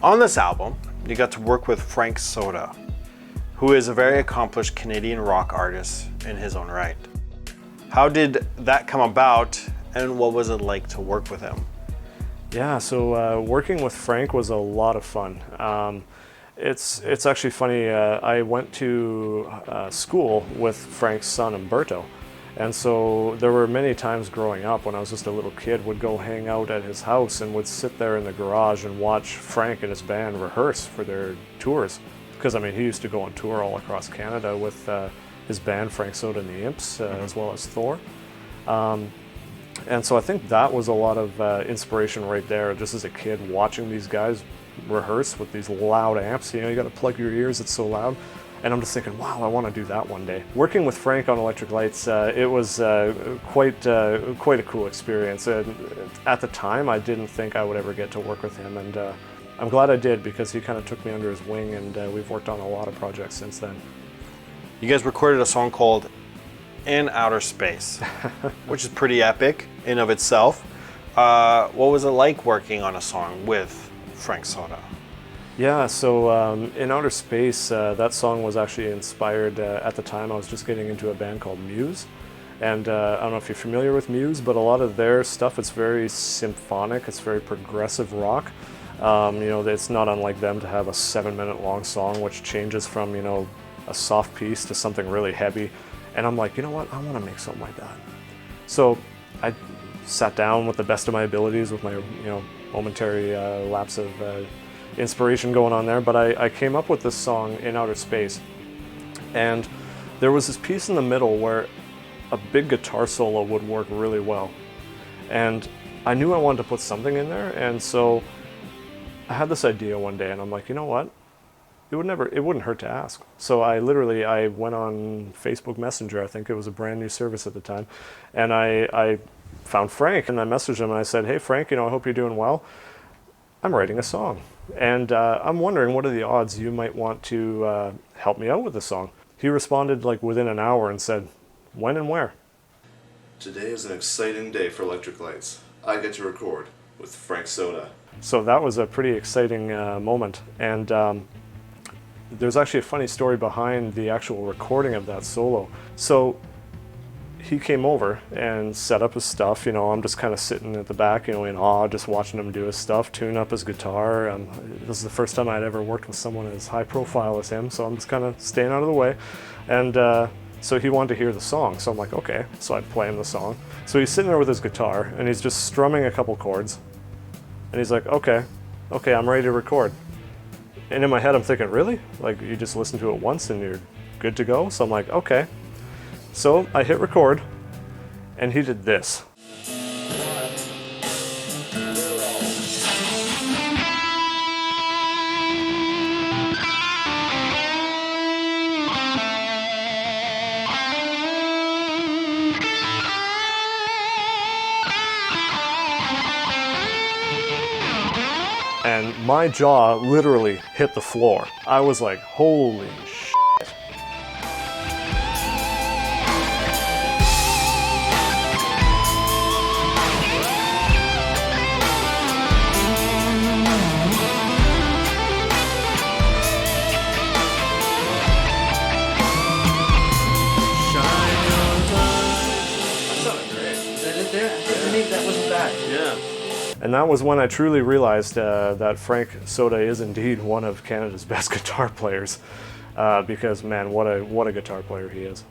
On this album, you got to work with Frank Soda, who is a very accomplished Canadian rock artist in his own right. How did that come about, and what was it like to work with him? Yeah, so working with Frank was a lot of fun. It's actually funny, I went to school with Frank's son, Umberto. And so there were many times growing up when I was just a little kid, would go hang out at his house and would sit there in the garage and watch Frank and his band rehearse for their tours. Because I mean, he used to go on tour all across Canada with his band, Frank Soda and the Imps, as well as Thor. And so I think that was a lot of inspiration right there, just as a kid, watching these guys rehearse with these loud amps. You know, you got to plug your ears, it's so loud. And I'm just thinking, wow, I want to do that one day. Working with Frank on Electric Lights, it was quite a cool experience. At the time, I didn't think I would ever get to work with him, and I'm glad I did, because he kind of took me under his wing, and we've worked on a lot of projects since then. You guys recorded a song called In Outer Space, which is pretty epic in of itself. What was it like working on a song with Frank Soda? Yeah, so In Outer Space, that song was actually inspired, at the time I was just getting into a band called Muse. And I don't know if you're familiar with Muse, but a lot of their stuff, it's very symphonic, it's very progressive rock. You know, it's not unlike them to have a 7-minute long song which changes from, you know, a soft piece to something really heavy. And I'm like, you know what, I want to make something like that. So I sat down with the best of my abilities, with my, you know, momentary lapse of inspiration going on there, but I came up with this song, In Outer Space, and there was this piece in the middle where a big guitar solo would work really well, and I knew I wanted to put something in there, and so I had this idea one day, and I'm like, you know what, it wouldn't hurt to ask. So I went on Facebook Messenger, I think it was a brand new service at the time, and I found Frank, and I messaged him and I said, hey Frank, you know, I hope you're doing well. I'm writing a song, and I'm wondering what are the odds you might want to help me out with the song. He responded like within an hour and said, when and where? Today is an exciting day for Electric Lights. I get to record with Frank Soda. So that was a pretty exciting moment, and there's actually a funny story behind the actual recording of that solo. So he came over and set up his stuff. You know, I'm just kind of sitting at the back, you know, in awe, just watching him do his stuff, tune up his guitar. This is the first time I'd ever worked with someone as high profile as him, so I'm just kind of staying out of the way. And so he wanted to hear the song, so I'm like, okay. So I play him the song. So he's sitting there with his guitar, and he's just strumming a couple chords. And he's like, okay, I'm ready to record. And in my head, I'm thinking, really? Like, you just listen to it once and you're good to go? So I'm like, okay. So I hit record, and he did this. And my jaw literally hit the floor. I was like, holy shit. That wasn't bad. Yeah. And that was when I truly realized that Frank Soda is indeed one of Canada's best guitar players, because man, what a guitar player he is.